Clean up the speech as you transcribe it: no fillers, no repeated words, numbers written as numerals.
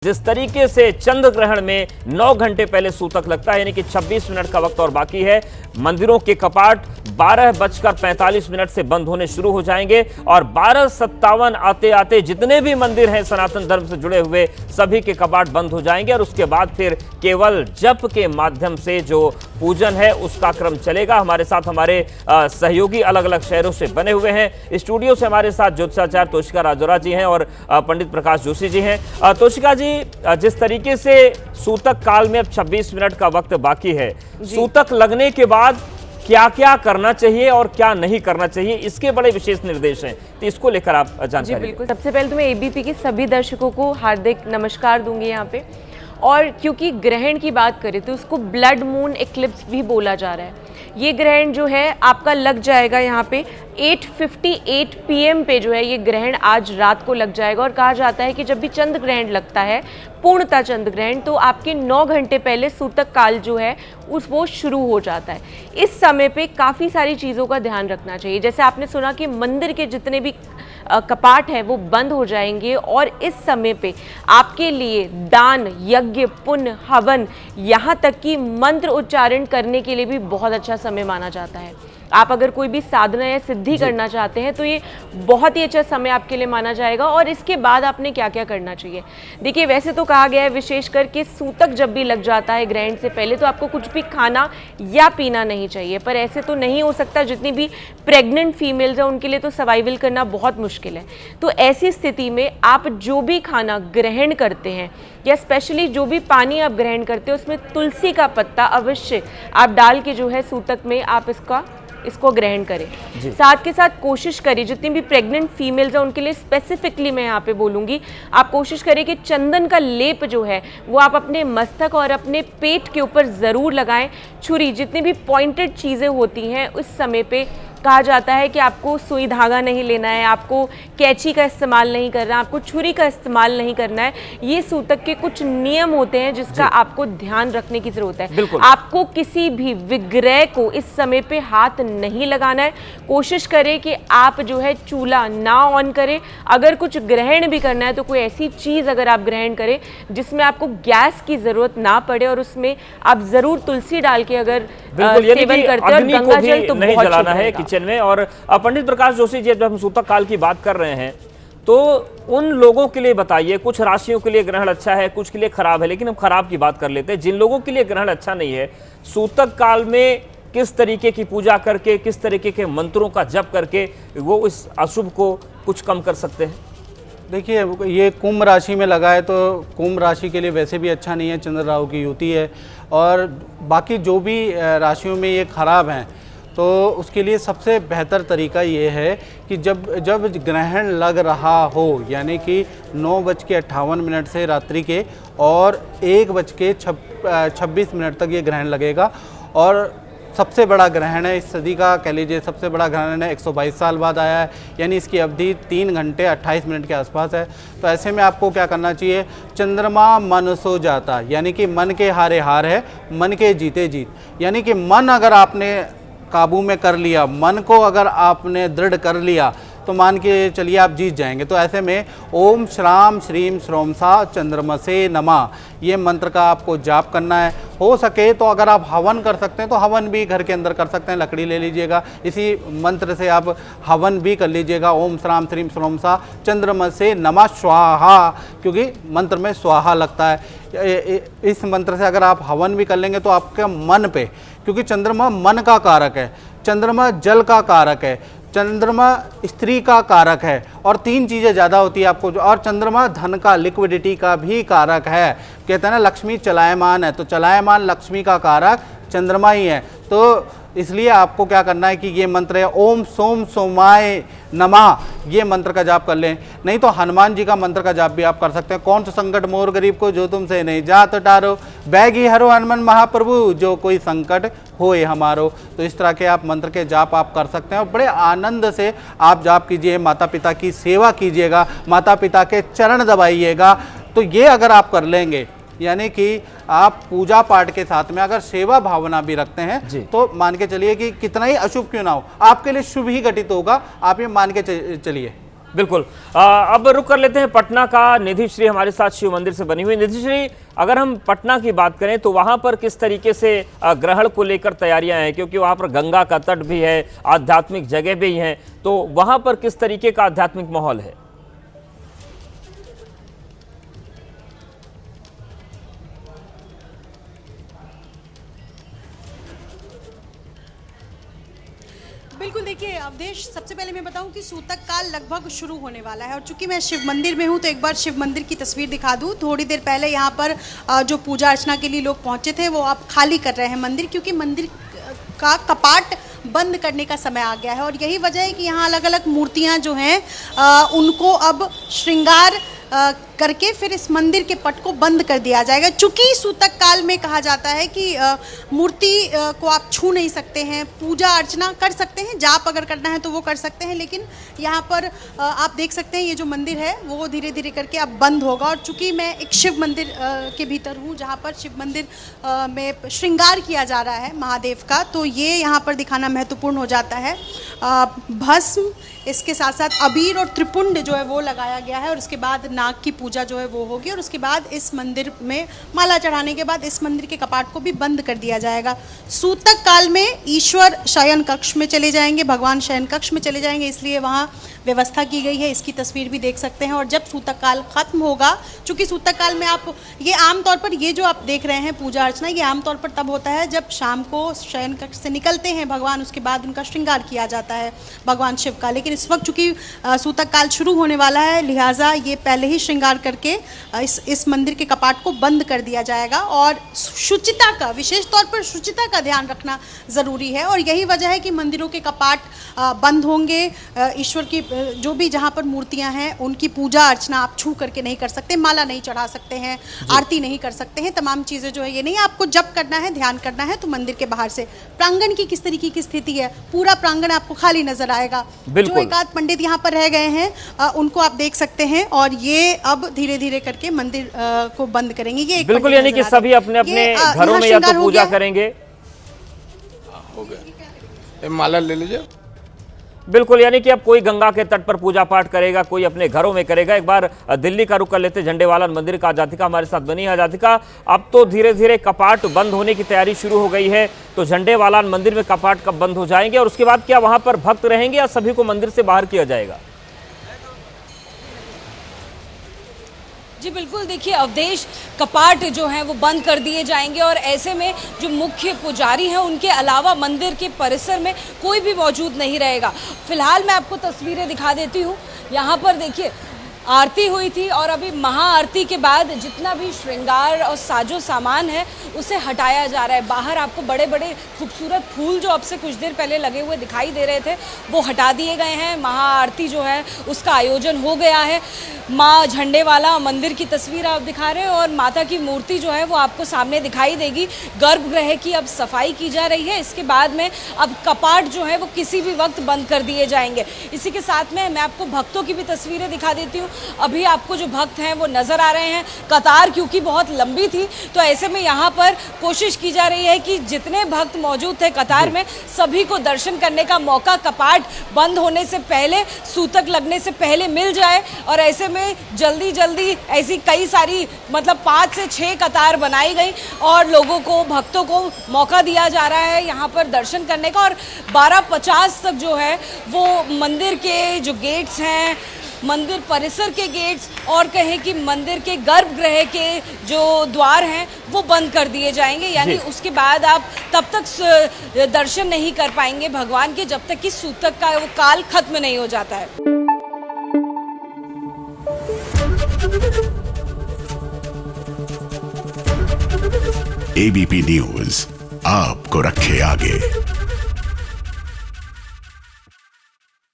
जिस तरीके से चंद्र ग्रहण में 9 घंटे पहले सूतक लगता है, यानी कि 26 मिनट का वक्त और बाकी है। मंदिरों के कपाट 12:45 से बंद होने शुरू हो जाएंगे और 12:57 आते आते जितने भी मंदिर हैं सनातन धर्म से जुड़े हुए सभी के कपाट बंद हो जाएंगे और उसके बाद फिर केवल जप के माध्यम से जो पूजन है उसका क्रम चलेगा। हमारे साथ हमारे सहयोगी अलग अलग शहरों से बने हुए हैं। स्टूडियो से हमारे साथ ज्योतिषाचार्य तोषिका राजौरा जी हैं और पंडित प्रकाश जोशी जी हैं। तोषिका जी, जिस तरीके से सूतक काल में अब 26 मिनट का वक्त बाकी है, सूतक लगने के बाद क्या क्या करना चाहिए और क्या नहीं करना चाहिए, इसके बड़े विशेष निर्देश हैं, तो इसको लेकर आप जानकारी। जी बिल्कुल। सबसे पहले तो मैं एबीपी के सभी दर्शकों को हार्दिक नमस्कार दूंगी यहाँ पे। और क्योंकि ग्रहण की बात करें तो उसको ब्लड मून एक्लिप्स भी बोला जा रहा है। ये ग्रहण जो है आपका लग जाएगा यहाँ पे 8:58 PM पे जो है ये ग्रहण आज रात को लग जाएगा। और कहा जाता है कि जब भी चंद्र ग्रहण लगता है, पूर्णतः चंद्र ग्रहण, तो आपके 9 घंटे पहले सूतक काल जो है वो शुरू हो जाता है। इस समय पे काफ़ी सारी चीज़ों का ध्यान रखना चाहिए। जैसे आपने सुना कि मंदिर के जितने भी कपाट है वो बंद हो जाएंगे और इस समय पे आपके लिए दान, यज्ञ, पुण्य, हवन, यहाँ तक कि मंत्र उच्चारण करने के लिए भी बहुत अच्छा समय माना जाता है। आप अगर कोई भी साधना या सिद्धि करना चाहते हैं तो ये बहुत ही अच्छा समय आपके लिए माना जाएगा। और इसके बाद आपने क्या क्या करना चाहिए, देखिए वैसे तो कहा गया है विशेषकर कि सूतक जब भी लग जाता है ग्रहण से पहले तो आपको कुछ भी खाना या पीना नहीं चाहिए, पर ऐसे तो नहीं हो सकता। जितनी भी प्रेग्नेंट फीमेल्स हैं उनके लिए तो सर्वाइवल करना बहुत मुश्किल है। तो ऐसी स्थिति में आप जो भी खाना ग्रहण करते हैं या स्पेशली जो भी पानी आप ग्रहण करते हैं उसमें तुलसी का पत्ता अवश्य आप डाल के जो है सूतक में आप इसको ग्रहण करें। साथ के साथ कोशिश करिए, जितनी भी प्रेग्नेंट फीमेल्स हैं उनके लिए स्पेसिफिकली मैं यहाँ पे बोलूँगी, आप कोशिश करिए कि चंदन का लेप जो है वो आप अपने मस्तक और अपने पेट के ऊपर ज़रूर लगाएं। छुरी, जितनी भी पॉइंटेड चीज़ें होती हैं उस समय पे कहा जाता है कि आपको सुई धागा नहीं लेना है, आपको कैंची का इस्तेमाल नहीं करना, आपको छुरी का इस्तेमाल नहीं करना है। ये सूतक के कुछ नियम होते हैं जिसका आपको ध्यान रखने की जरूरत है। आपको किसी भी विग्रह को इस समय पे हाथ नहीं लगाना है। कोशिश करें कि आप जो है चूल्हा ना ऑन करें। अगर कुछ ग्रहण भी करना है तो कोई ऐसी चीज़ अगर आप ग्रहण करें जिसमें आपको गैस की जरूरत ना पड़े और उसमें आप जरूर तुलसी डाल के अगर सेवन करते हैं और गंगा जल तो नहीं बहुत जलाना है किचन में। और पंडित प्रकाश जोशी जी, जब हम सूतक काल की बात कर रहे हैं तो उन लोगों के लिए बताइए, कुछ राशियों के लिए ग्रहण अच्छा है, कुछ के लिए खराब है, लेकिन हम खराब की बात कर लेते हैं। जिन लोगों के लिए ग्रहण अच्छा नहीं है, सूतक काल में किस तरीके की पूजा करके, किस तरीके के मंत्रों का जप करके वो इस अशुभ को कुछ कम कर सकते हैं? देखिए, ये कुंभ राशि में लगा है तो कुंभ राशि के लिए वैसे भी अच्छा नहीं है, चंद्र राहु की युति है। और बाकी जो भी राशियों में ये खराब हैं तो उसके लिए सबसे बेहतर तरीका ये है कि जब ग्रहण लग रहा हो, यानी कि 9:58 से रात्रि के और 1:26 तक ये ग्रहण लगेगा। और सबसे बड़ा ग्रहण है इस सदी का, कह लीजिए सबसे बड़ा ग्रहण है, 122 साल बाद आया है, यानी इसकी अवधि 3 घंटे 28 मिनट के आसपास है। तो ऐसे में आपको क्या करना चाहिए, चंद्रमा मन सो जाता, यानी कि मन के हारे हार है, मन के जीते जीत। यानी कि मन अगर आपने काबू में कर लिया, मन को अगर आपने दृढ़ कर लिया तो मान के चलिए आप जीत जाएंगे। तो ऐसे में ओम श्राम श्रीम श्रोमसा चंद्रमसे नमः, ये मंत्र का आपको जाप करना है। हो सके तो अगर आप हवन कर सकते हैं तो हवन भी घर के अंदर कर सकते हैं, लकड़ी ले लीजिएगा, इसी मंत्र से आप हवन भी कर लीजिएगा। ओम श्राम श्रीम श्रोमसा चंद्रमसे नमः स्वाहा, क्योंकि मंत्र में स्वाहा लगता है। इस मंत्र से अगर आप हवन भी कर लेंगे तो आपके मन पे, क्योंकि चंद्रमा मन का कारक है, चंद्रमा जल का कारक है, चंद्रमा स्त्री का कारक है और 3 चीज़ें ज़्यादा होती है आपको। और चंद्रमा धन का, लिक्विडिटी का भी कारक है। कहते हैं ना लक्ष्मी चलायमान है, तो चलायमान लक्ष्मी का कारक चंद्रमा ही है। तो इसलिए आपको क्या करना है कि ये मंत्र है ओम सोम सोमाय नमः, ये मंत्र का जाप कर लें। नहीं तो हनुमान जी का मंत्र का जाप भी आप कर सकते हैं। कौन सा संकट मोर गरीब को जो तुमसे नहीं जात टारो, बैगी हरो हनुमान महाप्रभु जो कोई संकट होए हमारो। तो इस तरह के आप मंत्र के जाप आप कर सकते हैं और बड़े आनंद से आप जाप कीजिए, माता पिता की सेवा कीजिएगा, माता पिता के चरण दबाइएगा। तो ये अगर आप कर लेंगे, यानी कि आप पूजा पाठ के साथ में अगर सेवा भावना भी रखते हैं तो मान के चलिए कि कितना ही अशुभ क्यों ना हो आपके लिए शुभ ही घटित होगा। आप ये मान के चलिए। बिल्कुल। अब रुक कर लेते हैं पटना का। निधि श्री हमारे साथ शिव मंदिर से बनी हुई। निधि श्री, अगर हम पटना की बात करें तो वहां पर किस तरीके से ग्रहण को लेकर तैयारियां हैं, क्योंकि वहां पर गंगा का तट भी है, आध्यात्मिक जगह भी है, तो वहां पर किस तरीके का आध्यात्मिक माहौल है? बिल्कुल, देखिए अवधेश, सबसे पहले मैं बताऊं कि सूतक काल लगभग शुरू होने वाला है और चूंकि मैं शिव मंदिर में हूं तो एक बार शिव मंदिर की तस्वीर दिखा दूं। थोड़ी देर पहले यहां पर जो पूजा अर्चना के लिए लोग पहुंचे थे वो अब खाली कर रहे हैं मंदिर, क्योंकि मंदिर का कपाट बंद करने का समय आ गया है और यही वजह है कि यहाँ अलग अलग मूर्तियाँ जो हैं उनको अब श्रृंगार करके फिर इस मंदिर के पट को बंद कर दिया जाएगा। चूँकि सूतक काल में कहा जाता है कि मूर्ति को आप छू नहीं सकते हैं, पूजा अर्चना कर सकते हैं, जाप अगर करना है तो वो कर सकते हैं, लेकिन यहाँ पर आप देख सकते हैं ये जो मंदिर है वो धीरे धीरे करके अब बंद होगा। और चूँकि मैं एक शिव मंदिर के भीतर हूँ जहाँ पर शिव मंदिर में श्रृंगार किया जा रहा है महादेव का, तो ये यहाँ पर दिखाना महत्वपूर्ण हो जाता है। भस्म, इसके साथ साथ अबीर और त्रिपुंड जो है वो लगाया गया है और उसके बाद नाग की पूजा जो है वो होगी और उसके बाद इस मंदिर में माला चढ़ाने के बाद इस मंदिर के कपाट को भी बंद कर दिया जाएगा। सूतक काल में ईश्वर शयन कक्ष में चले जाएंगे, भगवान शयन कक्ष में चले जाएंगे, इसलिए वहाँ व्यवस्था की गई है। इसकी तस्वीर भी देख सकते हैं। और जब सूतक काल खत्म होगा, चूँकि सूतक काल में आप ये आमतौर पर ये जो आप देख रहे हैं पूजा अर्चना, ये आमतौर पर तब होता है जब शाम को शयन कक्ष से निकलते हैं भगवान, उसके बाद उनका श्रृंगार किया जाता है भगवान शिव का। लेकिन इस वक्त चूँकि सूतक काल शुरू होने वाला है, लिहाजा ये पहले ही श्रृंगार करके इस मंदिर के कपाट को बंद कर दिया जाएगा। और शुचिता का, विशेष तौर पर शुचिता का ध्यान रखना ज़रूरी है और यही वजह है कि मंदिरों के कपाट बंद होंगे। ईश्वर की जो भी जहाँ पर मूर्तियाँ हैं उनकी पूजा अर्चना आप छू करके नहीं कर सकते, माला नहीं चढ़ा सकते हैं, आरती नहीं कर सकते हैं, तमाम चीज़ें जो है ये नहीं। आपको जब करना है, ध्यान करना है तो मंदिर के बाहर से। प्रांगण की किस तरीके की स्थिति है, पूरा प्रांगण आपको खाली नजर आएगा। जो एक आध पंडित यहाँ पर रह गए हैं उनको आप देख सकते हैं और ये अब धीरे धीरे करके मंदिर को बंद करेंगे। ये बिल्कुल, यानी कि सभी अपने अपने घरों में या तो पूजा करेंगे। हो गया, माला ले लीजिए। बिल्कुल, यानी कि अब कोई गंगा के तट पर पूजा पाठ करेगा, कोई अपने घरों में करेगा। एक बार दिल्ली का रुख कर लेते झंडेवालान मंदिर का। जातिका हमारे साथ बनी है। जातिका, अब तो धीरे धीरे कपाट बंद होने की तैयारी शुरू हो गई है, तो झंडेवालान मंदिर में कपाट कब बंद हो जाएंगे और उसके बाद क्या वहां पर भक्त रहेंगे या सभी को मंदिर से बाहर किया जाएगा? जी बिल्कुल, देखिए अवधेश, कपाट जो हैं वो बंद कर दिए जाएंगे और ऐसे में जो मुख्य पुजारी हैं उनके अलावा मंदिर के परिसर में कोई भी मौजूद नहीं रहेगा। फिलहाल मैं आपको तस्वीरें दिखा देती हूँ। यहाँ पर देखिए आरती हुई थी और अभी महाआरती के बाद जितना भी श्रृंगार और साजो सामान है उसे हटाया जा रहा है। बाहर आपको बड़े बड़े खूबसूरत फूल जो अब से कुछ देर पहले लगे हुए दिखाई दे रहे थे वो हटा दिए गए हैं। महाआरती जो है उसका आयोजन हो गया है। माँ झंडेवाला मंदिर की तस्वीर आप दिखा रहे हैं और माता की मूर्ति जो है वो आपको सामने दिखाई देगी। गर्भगृह की अब सफाई की जा रही है। इसके बाद में अब कपाट जो है वो किसी भी वक्त बंद कर दिए जाएंगे। इसी के साथ में मैं आपको भक्तों की भी तस्वीरें दिखा देती हूँ। अभी आपको जो भक्त हैं वो नज़र आ रहे हैं। कतार क्योंकि बहुत लंबी थी तो ऐसे में यहाँ पर कोशिश की जा रही है कि जितने भक्त मौजूद थे कतार में सभी को दर्शन करने का मौका कपाट बंद होने से पहले, सूतक लगने से पहले मिल जाए। और ऐसे में जल्दी जल्दी ऐसी कई सारी 5 से 6 कतार बनाई गई और लोगों को, भक्तों को मौका दिया जा रहा है यहाँ पर दर्शन करने का। और 12:50 तक जो है वो मंदिर के जो गेट्स हैं, मंदिर परिसर के गेट्स और कहें कि मंदिर के गर्भगृह के जो द्वार हैं वो बंद कर दिए जाएंगे। यानी उसके बाद आप तब तक दर्शन नहीं कर पाएंगे भगवान के जब तक कि सूतक का वो काल खत्म नहीं हो जाता है। एबीपी न्यूज़ आपको रखे आगे।